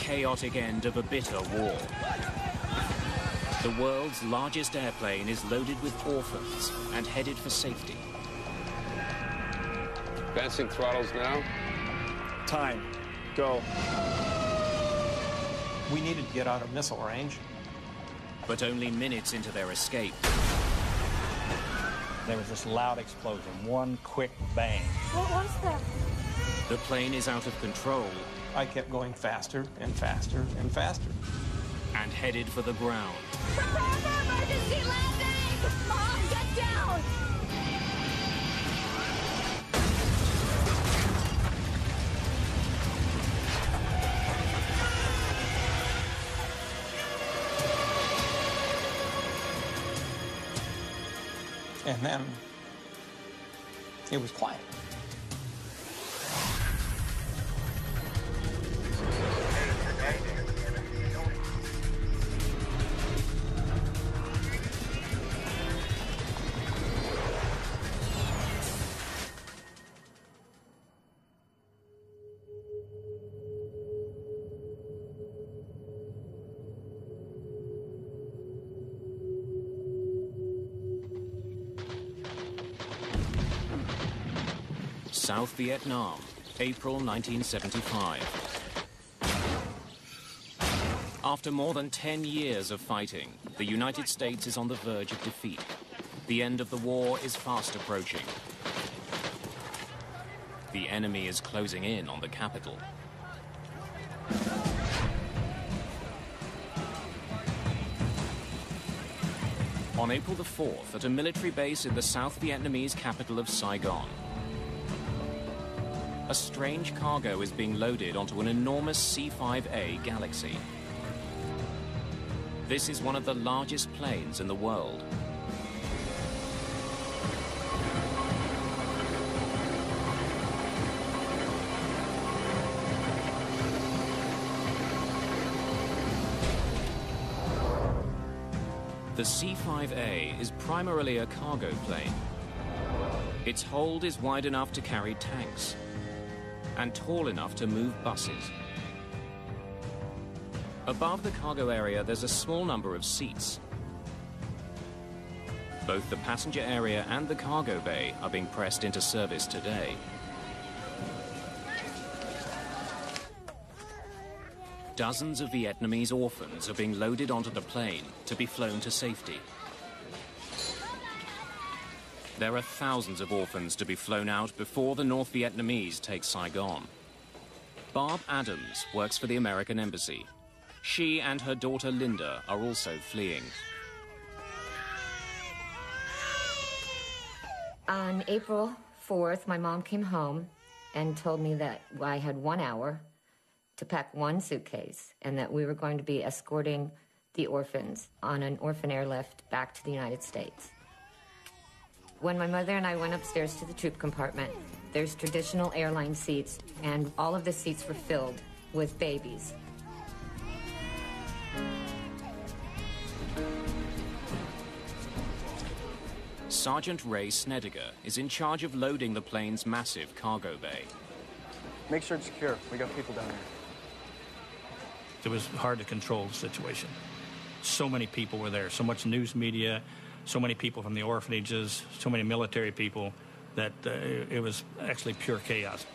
chaotic end of a bitter war. The world's largest airplane is loaded with orphans and headed for safety. Advancing throttles now. Time. Go. We needed to get out of missile range. But only minutes into their escape, there was this loud explosion, one quick bang. What was that? the plane is out of control. I kept going faster and faster and faster. And headed for the ground. Prepare for emergency landing! Mom, get down! And then it was quiet. South Vietnam, April 1975. After more than 10 years of fighting, the United States is on the verge of defeat. The end of the war is fast approaching. The enemy is closing in on the capital. On April the 4th, at a military base in the South Vietnamese capital of Saigon, a strange cargo is being loaded onto an enormous C-5A Galaxy. This is one of the largest planes in the world. The C-5A is primarily a cargo plane. Its hold is wide enough to carry tanks and tall enough to move buses. Above the cargo area, there's a small number of seats. Both the passenger area and the cargo bay are being pressed into service today. Dozens of Vietnamese orphans are being loaded onto the plane to be flown to safety. There are thousands of orphans to be flown out before the North Vietnamese take Saigon. Barb Adams works for the American Embassy. She and her daughter Linda are also fleeing. On April 4th, my mom came home and told me that I had 1 hour to pack one suitcase and that we were going to be escorting the orphans on an orphan airlift back to the United States. When my mother and I went upstairs to the troop compartment, there's traditional airline seats, and all of the seats were filled with babies. Sergeant Ray Snediger is in charge of loading the plane's massive cargo bay. Make sure it's secure. We got people down there. It was hard to control the situation. So many people were there, so much news media, so many people from the orphanages, so many military people, that it was actually pure chaos.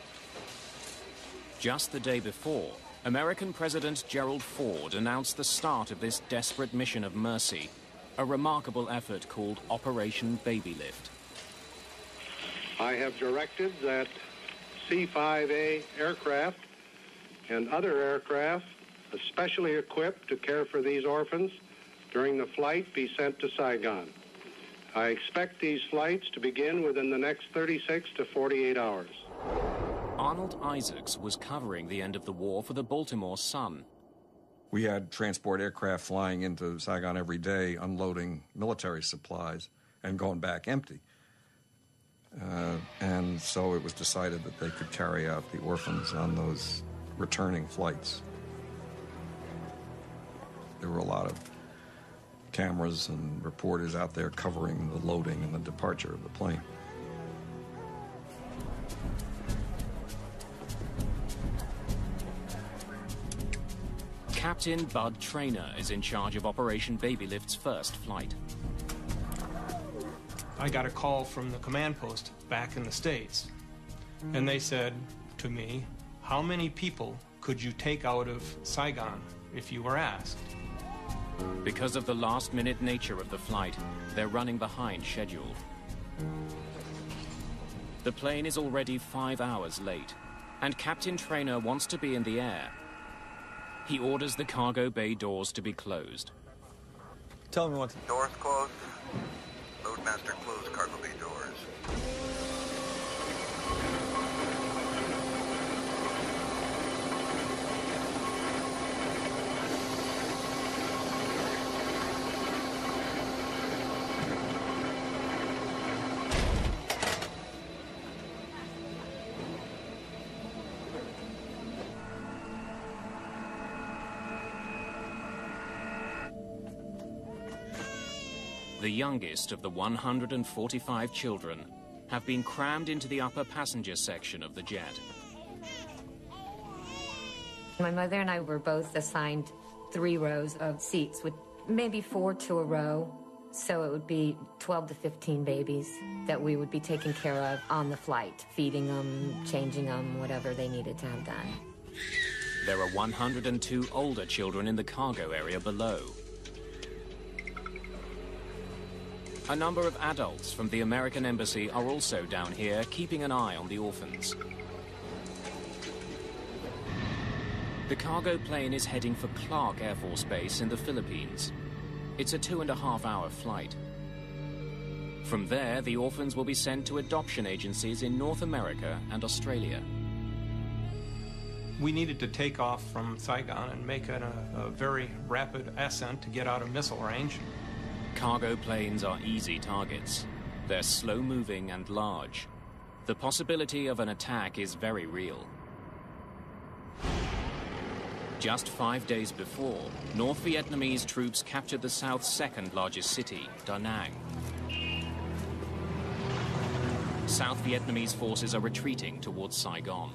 Just the day before, American President Gerald Ford announced the start of this desperate mission of mercy, a remarkable effort called Operation Babylift. I have directed that C-5A aircraft and other aircraft especially equipped to care for these orphans during the flight be sent to Saigon. I expect these flights to begin within the next 36 to 48 hours. Arnold Isaacs was covering the end of the war for the Baltimore Sun. We had transport aircraft flying into Saigon every day, unloading military supplies and going back empty. And so it was decided that they could carry out the orphans on those returning flights. There were a lot of cameras and reporters out there covering the loading and the departure of the plane. Captain Bud Traynor is in charge of Operation Babylift's first flight. I got a call from the command post back in the States, and they said to me, how many people could you take out of Saigon if you were asked? Because of the last-minute nature of the flight, they're running behind schedule. The plane is already 5 hours late, and Captain Traynor wants to be in the air. He orders the cargo bay doors to be closed. Tell me what to... Doors closed. Loadmaster closed cargo bay doors. The youngest of the 145 children have been crammed into the upper passenger section of the jet. My mother and I were both assigned 3 rows of seats with maybe 4 to a row. So it would be 12 to 15 babies that we would be taking care of on the flight, feeding them, changing them, whatever they needed to have done. There are 102 older children in the cargo area below. A number of adults from the American Embassy are also down here, keeping an eye on the orphans. The cargo plane is heading for Clark Air Force Base in the Philippines. It's a 2.5-hour flight. From there, the orphans will be sent to adoption agencies in North America and Australia. We needed to take off from Saigon and make a very rapid ascent to get out of missile range. Cargo planes are easy targets. They're slow-moving and large. The possibility of an attack is very real. Just 5 days before, North Vietnamese troops captured the South's second-largest city, Da Nang. South Vietnamese forces are retreating towards Saigon.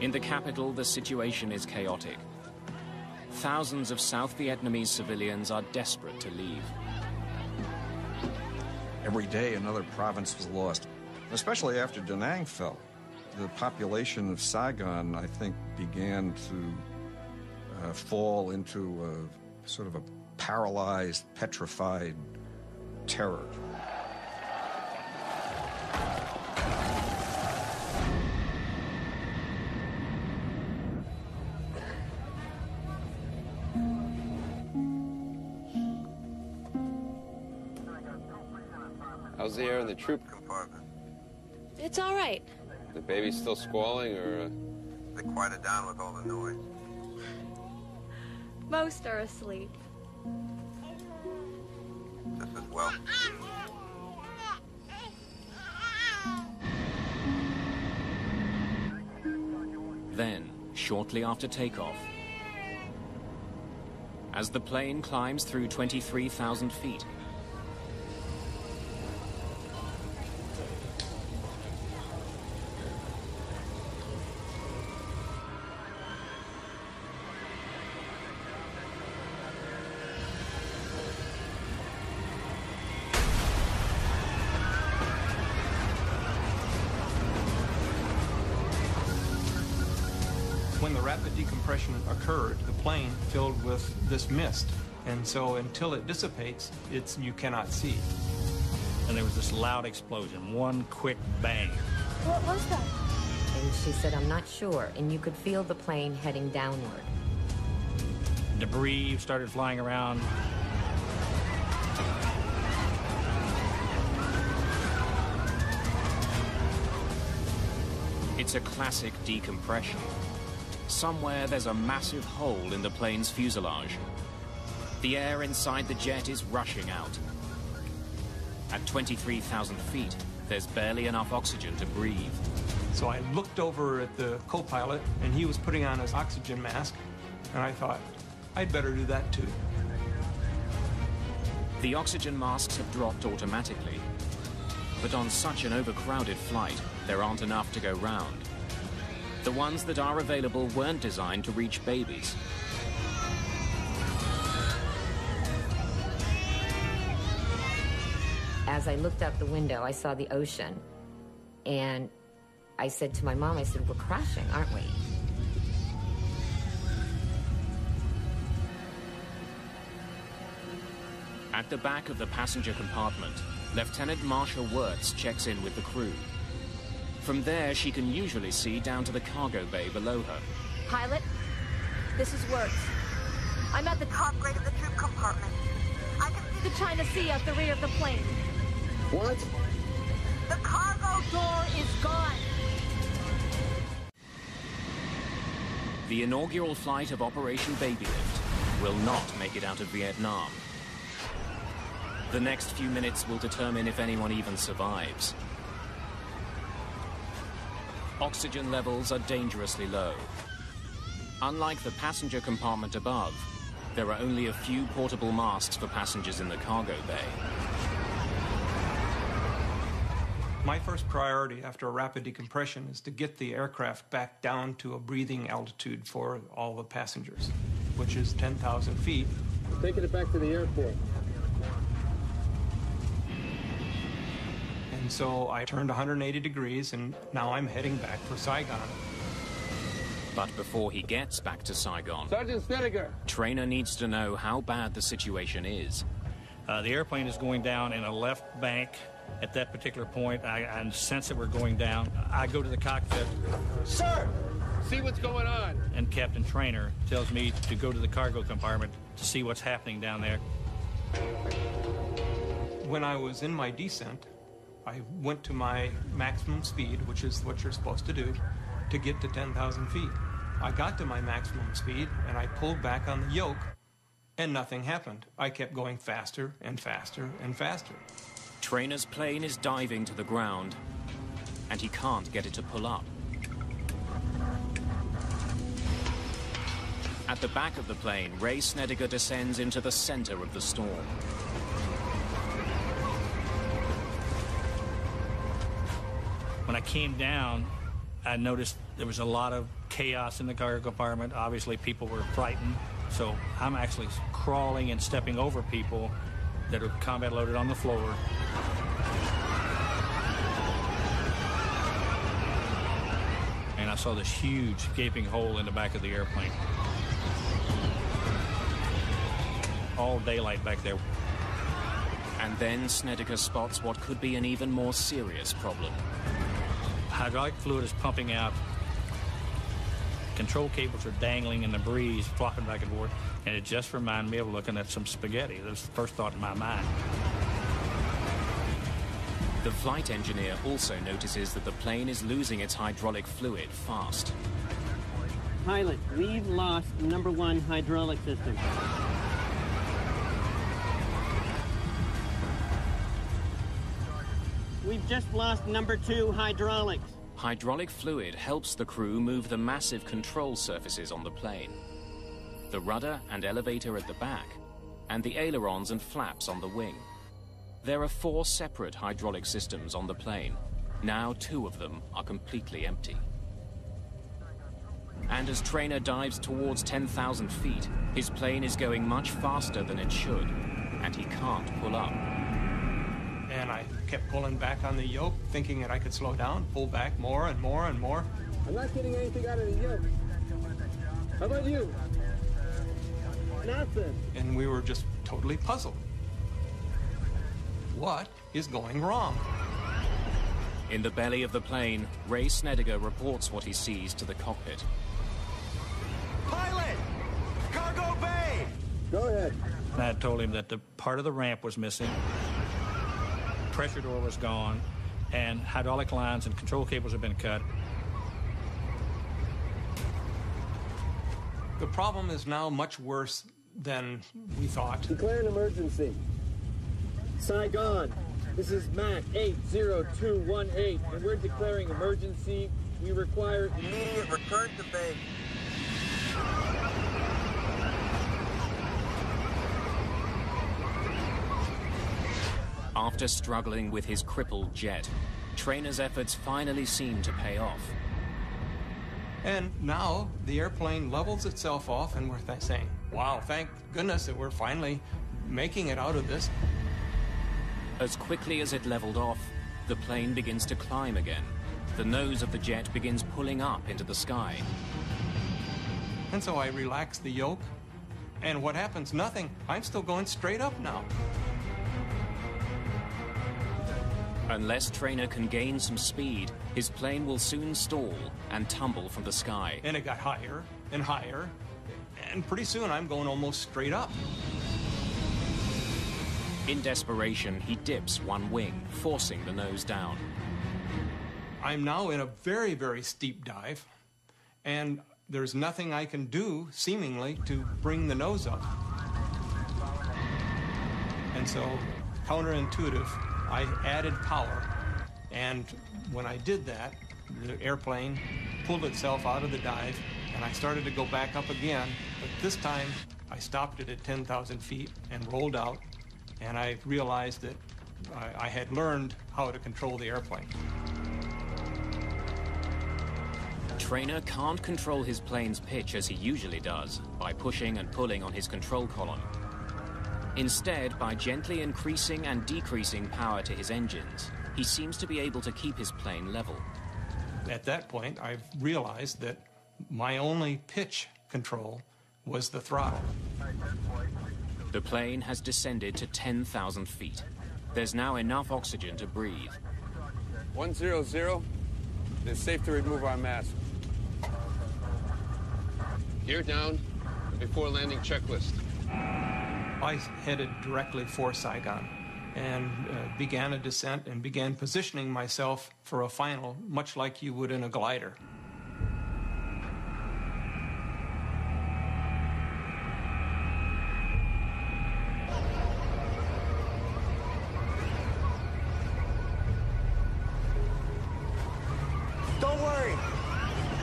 In the capital, the situation is chaotic. Thousands of South Vietnamese civilians are desperate to leave. Every day, another province was lost, especially after Da Nang fell. The population of Saigon, I think, began to fall into a sort of a paralyzed, petrified terror. How's the air in the troop Compartment. It's all right. The baby's still squalling, or...? They quieted down with all the noise. Most are asleep. Just as well. Then, shortly after takeoff, as the plane climbs through 23,000 feet, When the rapid decompression occurred, the plane filled with this mist. And so until it dissipates, you cannot see. And there was this loud explosion, one quick bang. What was that? And she said, I'm not sure. And you could feel the plane heading downward. Debris started flying around. it's a classic decompression. Somewhere there's a massive hole in the plane's fuselage. The air inside the jet is rushing out. At 23,000 feet, there's barely enough oxygen to breathe. So I looked over at the co-pilot, and he was putting on his oxygen mask, and I thought, I'd better do that too. The oxygen masks have dropped automatically. But on such an overcrowded flight, there aren't enough to go round. The ones that are available weren't designed to reach babies. As I looked out the window, I saw the ocean, and I said to my mom, I said, we're crashing, aren't we? At the back of the passenger compartment, Lieutenant Marsha Wirtz checks in with the crew. From there, she can usually see down to the cargo bay below her. Pilot, this is Wirtz. I'm at the Top grade of the troop compartment. I can see the China Sea out the rear of the plane. What? the cargo Door is gone. The inaugural flight of Operation Babylift will not make it out of Vietnam. The next few minutes will determine if anyone even survives. Oxygen levels are dangerously low. Unlike the passenger compartment above, there are only a few portable masks for passengers in the cargo bay. My first priority after a rapid decompression is to get the aircraft back down to a breathing altitude for all the passengers, which is 10,000 feet. We're taking it back to the airport. And so I turned 180 degrees, and now I'm heading back for Saigon. But before he gets back to Saigon, Sergeant Snedeker. Trainer needs to know how bad the situation is. The airplane is going down in a left bank. At that particular point, I sense that we're going down. I go to the cockpit. Sir! See what's going on. And Captain Trainer tells me to go to the cargo compartment to see what's happening down there. When I was in my descent, I went to my maximum speed, which is what you're supposed to do, to get to 10,000 feet. I got to my maximum speed, and I pulled back on the yoke, and nothing happened. I kept going faster and faster and faster. Trainer's plane is diving to the ground, and he can't get it to pull up. At the back of the plane, Ray Snedeker descends into the center of the storm. When I came down, I noticed there was a lot of chaos in the cargo compartment. Obviously, people were frightened. So I'm actually crawling and stepping over people that are combat loaded on the floor. And I saw this huge gaping hole in the back of the airplane. All daylight back there. And then Snedeker spots what could be an even more serious problem. Hydraulic fluid is pumping out. Control cables are dangling in the breeze, flopping back and forth, and it just reminded me of looking at some spaghetti. That was the first thought in my mind. The flight engineer also notices that the plane is losing its hydraulic fluid fast. Pilot, we've lost number 1 hydraulic system. We've just lost number 2 hydraulics. Hydraulic fluid helps the crew move the massive control surfaces on the plane. The rudder and elevator at the back, and the ailerons and flaps on the wing. There are 4 separate hydraulic systems on the plane. Now 2 of them are completely empty. And as Trainer dives towards 10,000 feet, his plane is going much faster than it should, and he can't pull up. And I kept pulling back on the yoke, thinking that I could slow down, pull back more and more and more. I'm not getting anything out of the yoke. How about you? Nothing. And we were just totally puzzled. What is going wrong? In the belly of the plane, Ray Snedeker reports what he sees to the cockpit. Pilot! Cargo bay! Go ahead. And I told him that the part of the ramp was missing, pressure door was gone, and hydraulic lines and control cables have been cut. The problem is now much worse than we thought. Declare an emergency. Saigon, this is Mac 80218, and we're declaring emergency. We require immediate return to base. After struggling with his crippled jet, Trainer's efforts finally seem to pay off. And now the airplane levels itself off, and we're saying, wow, thank goodness that we're finally making it out of this. As quickly as it leveled off, the plane begins to climb again. The nose of the jet begins pulling up into the sky. And so I relax the yoke, and what happens? Nothing. I'm still going straight up now. Unless Trainer can gain some speed, his plane will soon stall and tumble from the sky. And it got higher and higher, and pretty soon I'm going almost straight up. In desperation, he dips one wing, forcing the nose down. I'm now in a very, very steep dive, and there's nothing I can do, seemingly, to bring the nose up. And so, counterintuitive, I added power, and when I did that, the airplane pulled itself out of the dive, and I started to go back up again, but this time I stopped it at 10,000 feet and rolled out, and I realized that I had learned how to control the airplane. Trainer can't control his plane's pitch as he usually does, by pushing and pulling on his control column. Instead, by gently increasing and decreasing power to his engines, he seems to be able to keep his plane level. At that point, I realized that my only pitch control was the throttle. The plane has descended to 10,000 feet. There's now enough oxygen to breathe. 100, it's safe to remove our mask. Gear down, before landing checklist. I headed directly for Saigon and began a descent and began positioning myself for a final, much like you would in a glider. Don't worry.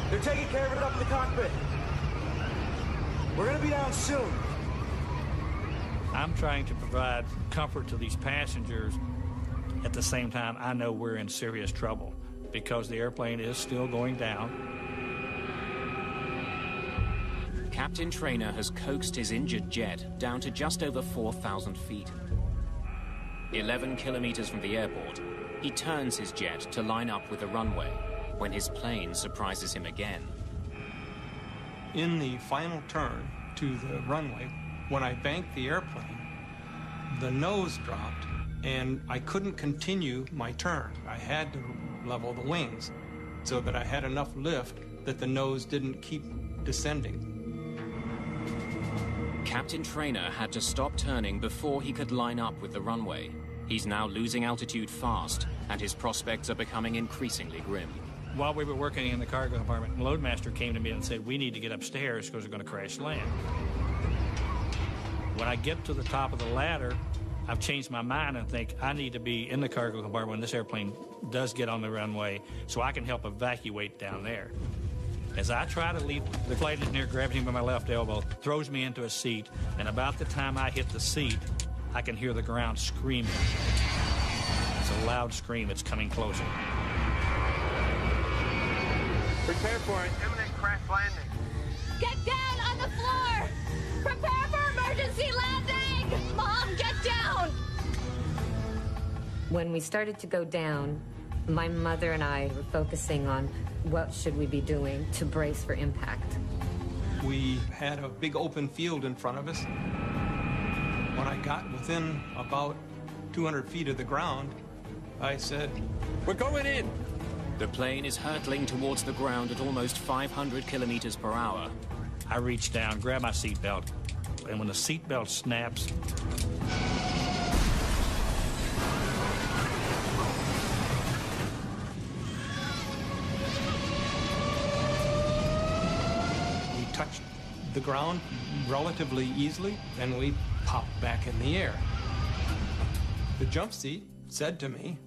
They're taking care of it up in the cockpit. We're gonna be down soon. I'm trying to provide comfort to these passengers. At the same time, I know we're in serious trouble because the airplane is still going down. Captain Trainer has coaxed his injured jet down to just over 4,000 feet. 11 kilometers from the airport, he turns his jet to line up with the runway when his plane surprises him again. In the final turn to the runway, when I banked the airplane, the nose dropped and I couldn't continue my turn. I had to level the wings so that I had enough lift that the nose didn't keep descending. Captain Trainer had to stop turning before he could line up with the runway. He's now losing altitude fast, and his prospects are becoming increasingly grim. While we were working in the cargo compartment, the loadmaster came to me and said, we need to get upstairs because we're going to crash land. When I get to the top of the ladder, I've changed my mind and think I need to be in the cargo compartment when this airplane does get on the runway so I can help evacuate down there. As I try to leave, the flight engineer grabs me by my left elbow, throws me into a seat, and about the time I hit the seat, I can hear the ground screaming. It's a loud scream. It's coming closer. Prepare for an imminent crash landing. Get down on the floor! Prepare for emergency landing! Mom, get down! When we started to go down, my mother and I were focusing on what should we be doing to brace for impact. We had a big open field in front of us. When I got within about 200 feet of the ground, I said, We're going in! The plane is hurtling towards the ground at almost 500 kilometers per hour. I reach down, grab my seatbelt, and when the seatbelt snaps, we touched the ground relatively easily, and we popped back in the air. The jump seat said to me,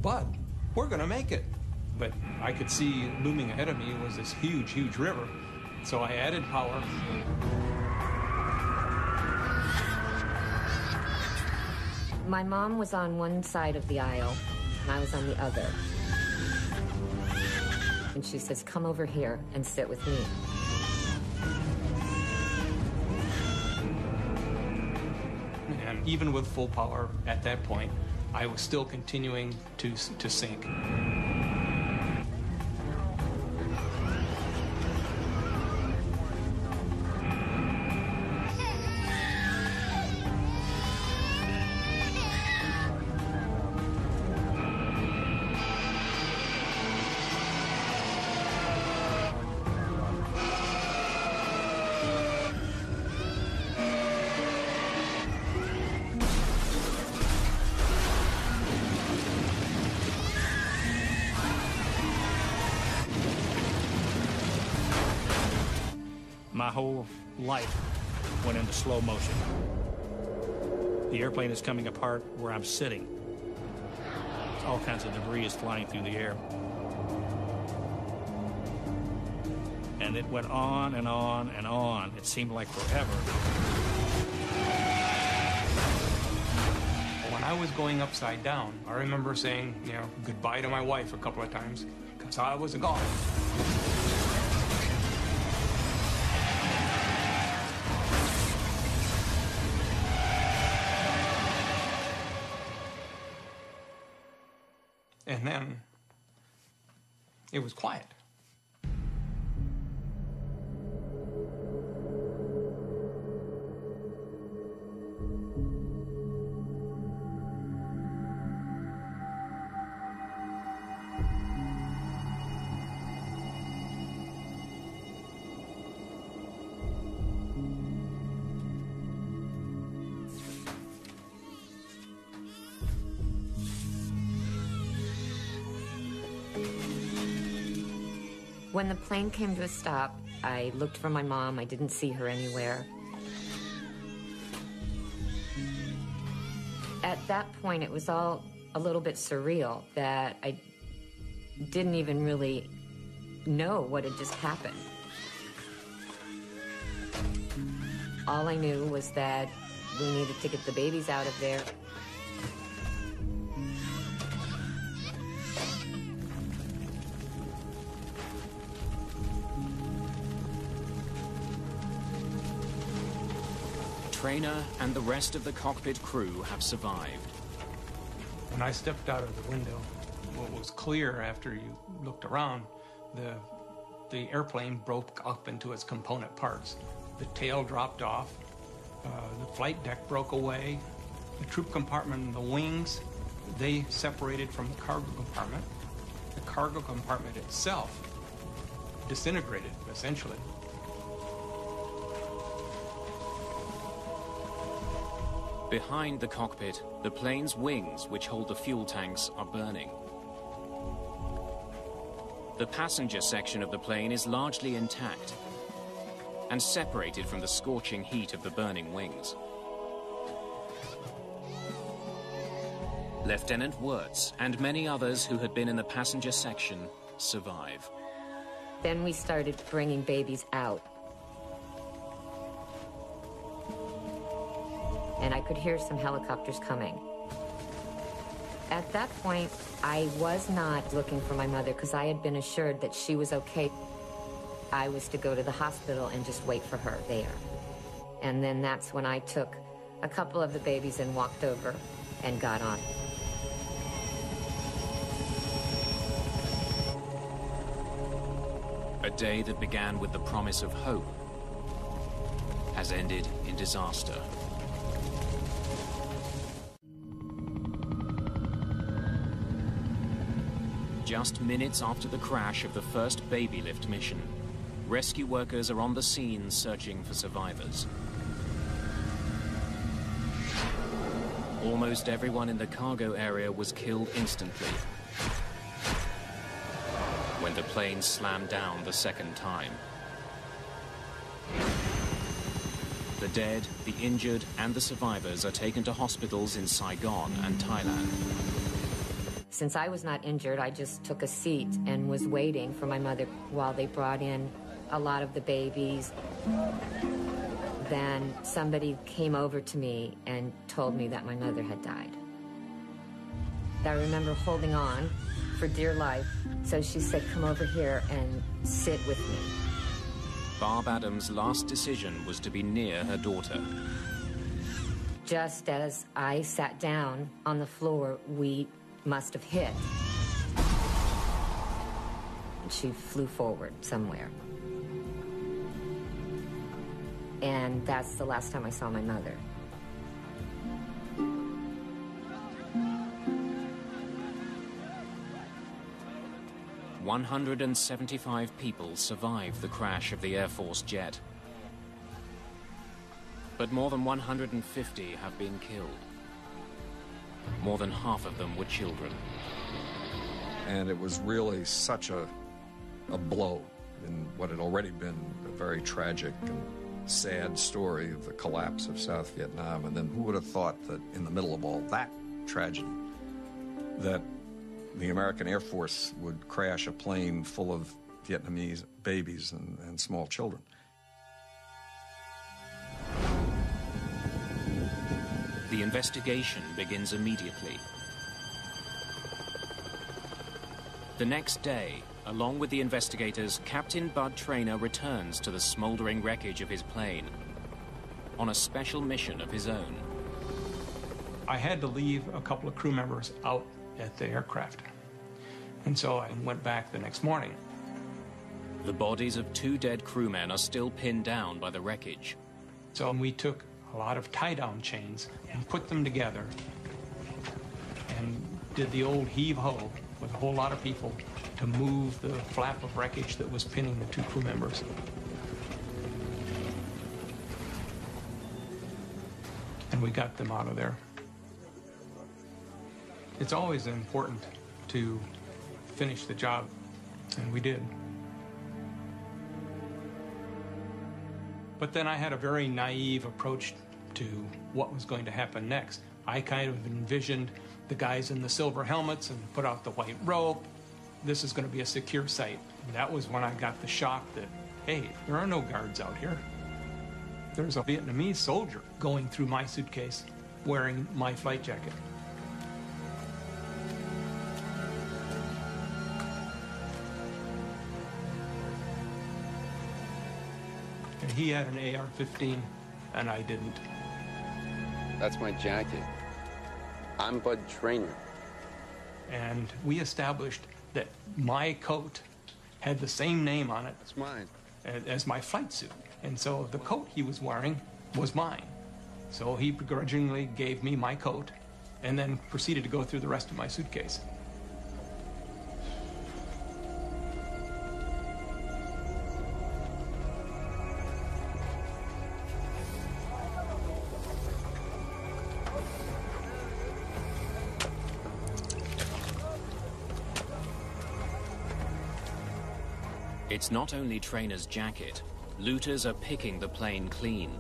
Bud, we're gonna make it. But I could see looming ahead of me was this huge, huge river. So I added power. My mom was on one side of the aisle, and I was on the other. And she says, come over here and sit with me. And even with full power at that point, I was still continuing to sink. My whole life went into slow motion. The airplane is coming apart where I'm sitting. All kinds of debris is flying through the air. And it went on and on and on. It seemed like forever. When I was going upside down, I remember saying, goodbye to my wife a couple of times, because I was gone. And then it was quiet. When the plane came to a stop, I looked for my mom. I didn't see her anywhere. At that point, it was all a little bit surreal that I didn't even really know what had just happened. All I knew was that we needed to get the babies out of there. Trainer and the rest of the cockpit crew have survived. When I stepped out of the window, what was clear after you looked around, the airplane broke up into its component parts. The tail dropped off, the flight deck broke away, the troop compartment and the wings, they separated from the cargo compartment. The cargo compartment itself disintegrated, essentially. Behind the cockpit, the plane's wings, which hold the fuel tanks, are burning. The passenger section of the plane is largely intact and separated from the scorching heat of the burning wings. Lieutenant Wirtz and many others who had been in the passenger section survive. Then we started bringing babies out. And I could hear some helicopters coming. At that point, I was not looking for my mother because I had been assured that she was okay. I was to go to the hospital and just wait for her there. And then that's when I took a couple of the babies and walked over and got on. A day that began with the promise of hope has ended in disaster. Just minutes after the crash of the first Babylift mission, rescue workers are on the scene searching for survivors. Almost everyone in the cargo area was killed instantly when the plane slammed down the second time. The dead, the injured, and the survivors are taken to hospitals in Saigon and Thailand. Since I was not injured, I just took a seat and was waiting for my mother while they brought in a lot of the babies. Then somebody came over to me and told me that my mother had died. I remember holding on for dear life. So she said, come over here and sit with me. Barb Adams' last decision was to be near her daughter. Just as I sat down on the floor, we must have hit. And she flew forward somewhere. And that's the last time I saw my mother. "175 people survived the crash of the Air Force jet. But more than 150 have been killed. More than half of them were children. And it was really such a blow in what had already been a very tragic and sad story of the collapse of South Vietnam. And then who would have thought that in the middle of all that tragedy, that the American Air Force would crash a plane full of Vietnamese babies and small children. The investigation begins immediately. The next day, along with the investigators, Captain Bud Traynor returns to the smoldering wreckage of his plane on a special mission of his own. I had to leave a couple of crew members out at the aircraft. And so I went back the next morning. The bodies of 2 dead crewmen are still pinned down by the wreckage. So we took a lot of tie-down chains and put them together and did the old heave-ho with a whole lot of people to move the flap of wreckage that was pinning the 2 crew members. And we got them out of there. It's always important to finish the job, and we did. But then I had a very naive approach to what was going to happen next. I kind of envisioned the guys in the silver helmets and put out the white rope. This is going to be a secure site. And that was when I got the shock that, hey, there are no guards out here. There's a Vietnamese soldier going through my suitcase wearing my flight jacket. And he had an AR-15, and I didn't. That's my jacket. I'm Bud Traynor. And we established that my coat had the same name on it. It's mine. As my flight suit. And so the coat he was wearing was mine. So he begrudgingly gave me my coat and then proceeded to go through the rest of my suitcase. It's not only Traynor's jacket. Looters are picking the plane clean.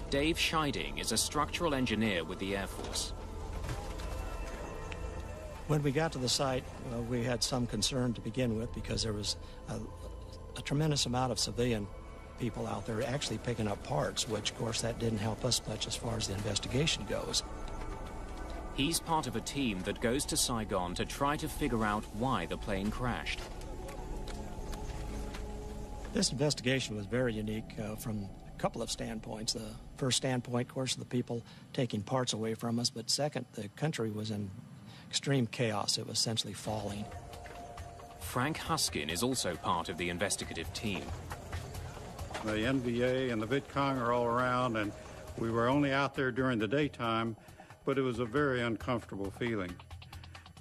Dave Scheiding is a structural engineer with the Air Force. When we got to the site, we had some concern to begin with because there was a tremendous amount of civilian people out there actually picking up parts, which, of course, that didn't help us much as far as the investigation goes. He's part of a team that goes to Saigon to try to figure out why the plane crashed. This investigation was very unique from a couple of standpoints. The first standpoint, of course, the people taking parts away from us, but second, the country was in extreme chaos. It was essentially falling. Frank Huskin is also part of the investigative team. The NVA and the VidCong are all around, and we were only out there during the daytime, but it was a very uncomfortable feeling.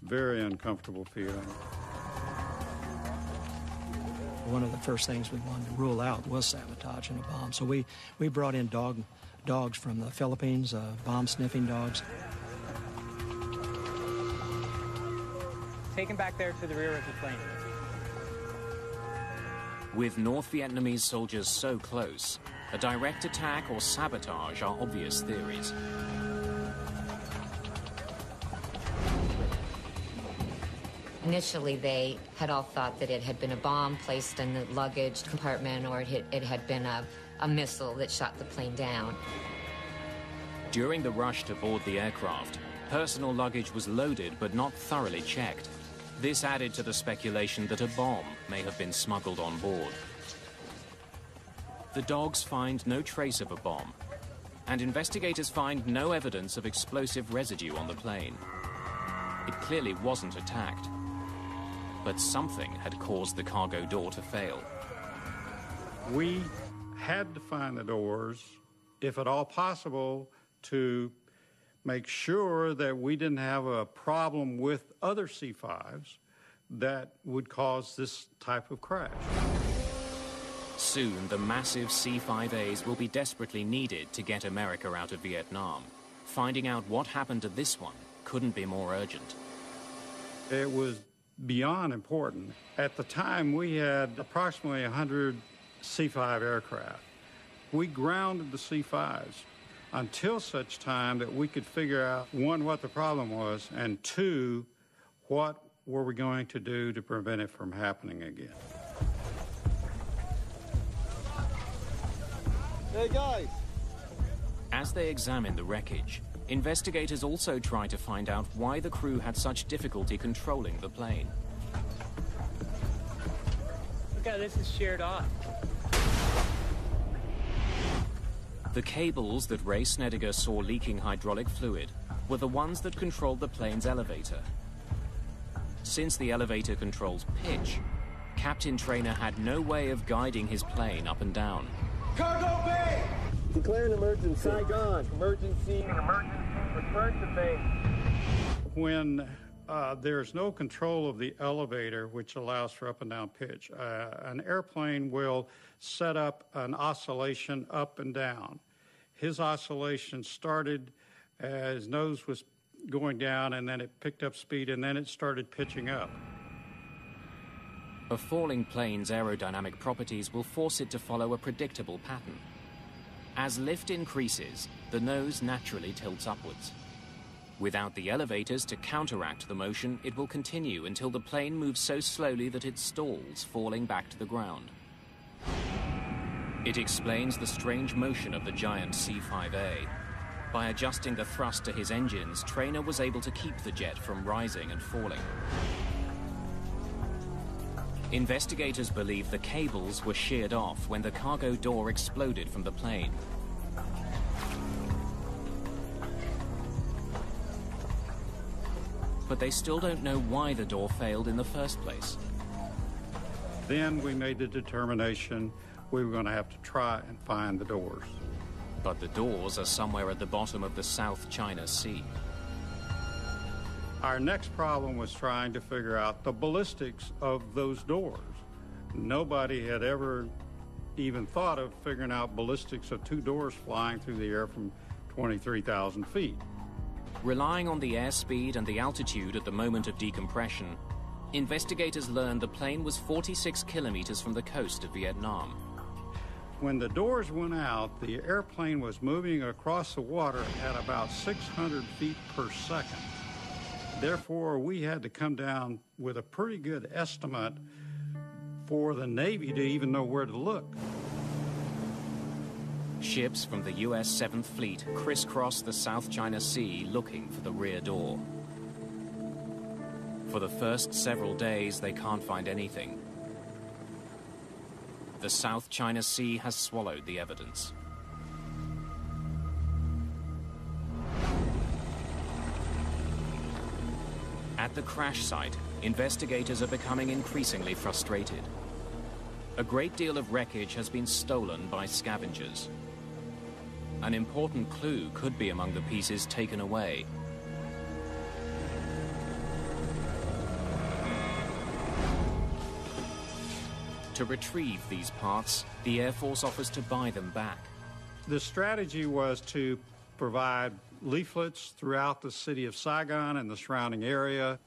Very uncomfortable feeling. One of the first things we wanted to rule out was sabotage and a bomb. So we brought in dogs from the Philippines, bomb-sniffing dogs. Take him back there to the rear of the plane. With North Vietnamese soldiers so close, a direct attack or sabotage are obvious theories. Initially, they had all thought that it had been a bomb placed in the luggage compartment, or it had been a missile that shot the plane down. During the rush to board the aircraft, Personal luggage was loaded but not thoroughly checked. This added to the speculation that a bomb may have been smuggled on board. The dogs find no trace of a bomb, and investigators find no evidence of explosive residue on the plane. It clearly wasn't attacked, but something had caused the cargo door to fail. We had to find the doors, if at all possible, to make sure that we didn't have a problem with other C-5s that would cause this type of crash. Soon, the massive C-5As will be desperately needed to get America out of Vietnam. Finding out what happened to this one couldn't be more urgent. It was beyond important. At the time, we had approximately 100 C-5 aircraft. We grounded the C-5s until such time that we could figure out, one, what the problem was, and two, what were we going to do to prevent it from happening again. Hey, guys! As they examine the wreckage, investigators also try to find out why the crew had such difficulty controlling the plane. Look how this is sheared off. The cables that Ray Snediger saw leaking hydraulic fluid were the ones that controlled the plane's elevator. Since the elevator controls pitch, Captain Trainer had no way of guiding his plane up and down. Cargo bay! Declare an emergency. Saigon. Emergency. Return to base. When there's no control of the elevator, which allows for up and down pitch, an airplane will set up an oscillation up and down. His oscillation started as his nose was going down, and then it picked up speed, and then it started pitching up. A falling plane's aerodynamic properties will force it to follow a predictable pattern. As lift increases, the nose naturally tilts upwards. Without the elevators to counteract the motion, it will continue until the plane moves so slowly that it stalls, falling back to the ground. It explains the strange motion of the giant C-5A. By adjusting the thrust to his engines, Trainer was able to keep the jet from rising and falling. Investigators believe the cables were sheared off when the cargo door exploded from the plane. But they still don't know why the door failed in the first place. Then we made the determination we were going to have to try and find the doors. But the doors are somewhere at the bottom of the South China Sea. Our next problem was trying to figure out the ballistics of those doors. Nobody had ever even thought of figuring out ballistics of two doors flying through the air from 23,000 feet. Relying on the airspeed and the altitude at the moment of decompression, investigators learned the plane was 46 kilometers from the coast of Vietnam. When the doors went out, the airplane was moving across the water at about 600 feet per second. Therefore, we had to come down with a pretty good estimate for the Navy to even know where to look. Ships from the U.S. 7th Fleet crisscross the South China Sea looking for the rear door. For the first several days, they can't find anything. The South China Sea has swallowed the evidence. At the crash site, investigators are becoming increasingly frustrated. A great deal of wreckage has been stolen by scavengers. An important clue could be among the pieces taken away. To retrieve these parts, the Air Force offers to buy them back. The strategy was to provide leaflets throughout the city of Saigon and the surrounding area.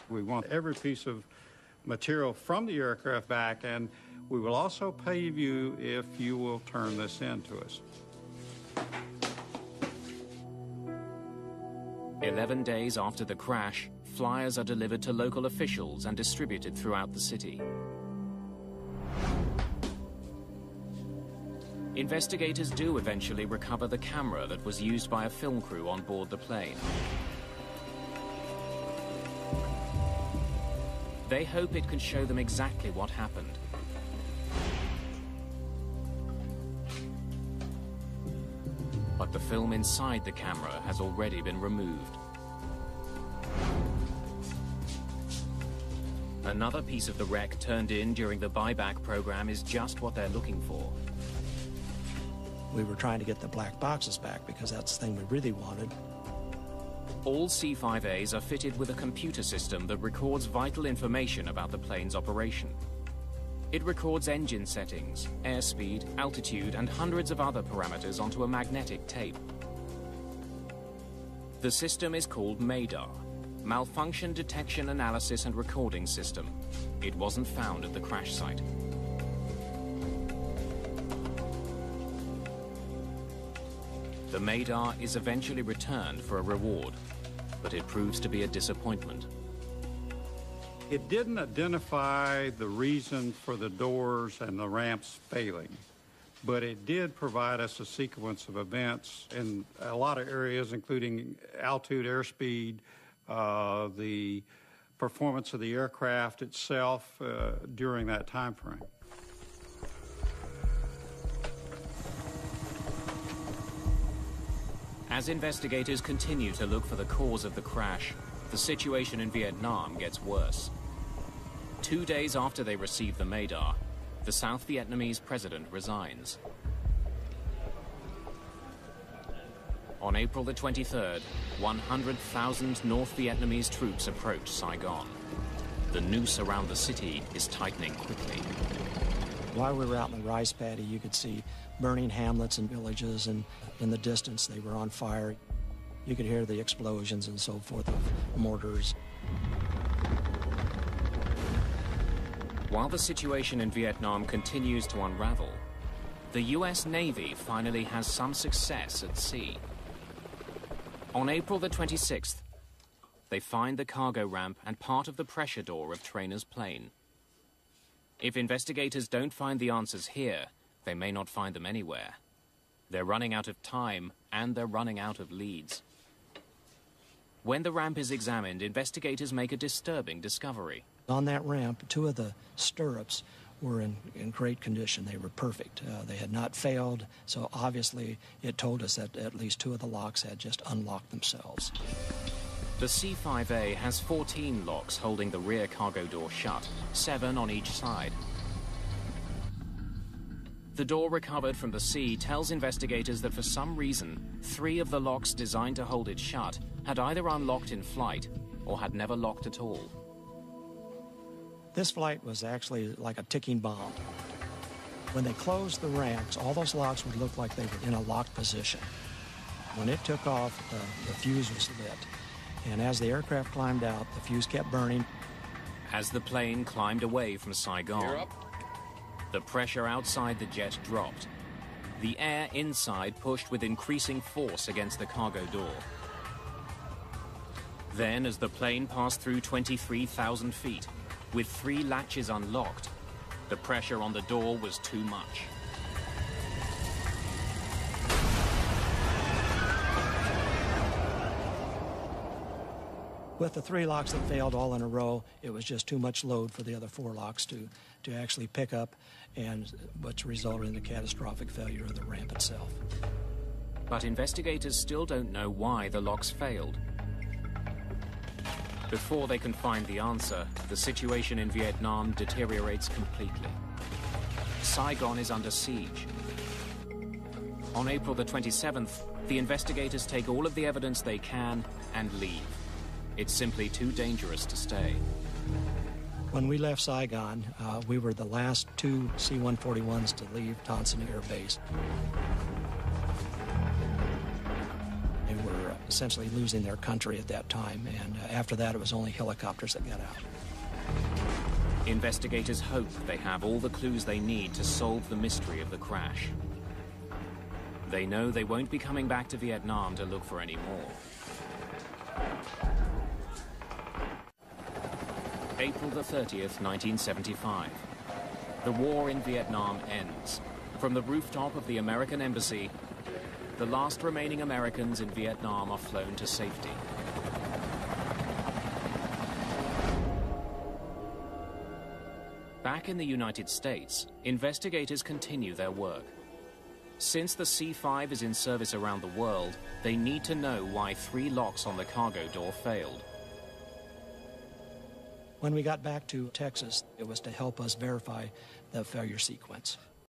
We want every piece of material from the aircraft back, and we will also pay you if you will turn this in to us. 11 days after the crash, flyers are delivered to local officials and distributed throughout the city. Investigators do eventually recover the camera that was used by a film crew on board the plane. They hope it can show them exactly what happened. But the film inside the camera has already been removed. Another piece of the wreck turned in during the buyback program is just what they're looking for. We were trying to get the black boxes back because that's the thing we really wanted. All C-5As are fitted with a computer system that records vital information about the plane's operation. It records engine settings, airspeed, altitude, and hundreds of other parameters onto a magnetic tape. The system is called Mayday, Malfunction Detection Analysis and Recording System. It wasn't found at the crash site. The Mayday is eventually returned for a reward, but it proves to be a disappointment. It didn't identify the reason for the doors and the ramps failing, but it did provide us a sequence of events in a lot of areas, including altitude, airspeed, the performance of the aircraft itself during that time frame. As investigators continue to look for the cause of the crash, the situation in Vietnam gets worse. 2 days after they receive the Mayday, the South Vietnamese president resigns. On April the 23rd, 100,000 North Vietnamese troops approach Saigon. The noose around the city is tightening quickly. While we were out in the rice paddy, you could see burning hamlets and villages, and in the distance they were on fire. You could hear the explosions and so forth of mortars. While the situation in Vietnam continues to unravel, the US Navy finally has some success at sea. On April the 26th, they find the cargo ramp and part of the pressure door of Trainor's plane. If investigators don't find the answers here, they may not find them anywhere. They're running out of time, and they're running out of leads. When the ramp is examined, investigators make a disturbing discovery. On that ramp, 2 of the stirrups were in great condition. They were perfect. They had not failed, so obviously it told us that at least 2 of the locks had just unlocked themselves. The C-5A has 14 locks holding the rear cargo door shut, 7 on each side. The door recovered from the sea tells investigators that for some reason, 3 of the locks designed to hold it shut had either unlocked in flight or had never locked at all. This flight was actually like a ticking bomb. When they closed the ramps, all those locks would look like they were in a locked position. When it took off, the fuse was lit. And as the aircraft climbed out, the fuse kept burning. As the plane climbed away from Saigon, the pressure outside the jet dropped. The air inside pushed with increasing force against the cargo door. Then, as the plane passed through 23,000 feet, with 3 latches unlocked, the pressure on the door was too much. With the 3 locks that failed all in a row, it was just too much load for the other 4 locks to actually pick up, and which resulted in the catastrophic failure of the ramp itself. But investigators still don't know why the locks failed. Before they can find the answer, the situation in Vietnam deteriorates completely. Saigon is under siege. On April the 27th, the investigators take all of the evidence they can and leave. It's simply too dangerous to stay. When we left Saigon, we were the last 2 C-141s to leave Tan Son Air Base. They were essentially losing their country at that time, and after that it was only helicopters that got out. Investigators hope they have all the clues they need to solve the mystery of the crash. They know they won't be coming back to Vietnam to look for any more. April the 30th, 1975. The war in Vietnam ends. From the rooftop of the American embassy, the last remaining Americans in Vietnam are flown to safety. Back in the United States, investigators continue their work. Since the C-5 is in service around the world, they need to know why 3 locks on the cargo door failed. When we got back to Texas, it was to help us verify the failure sequence.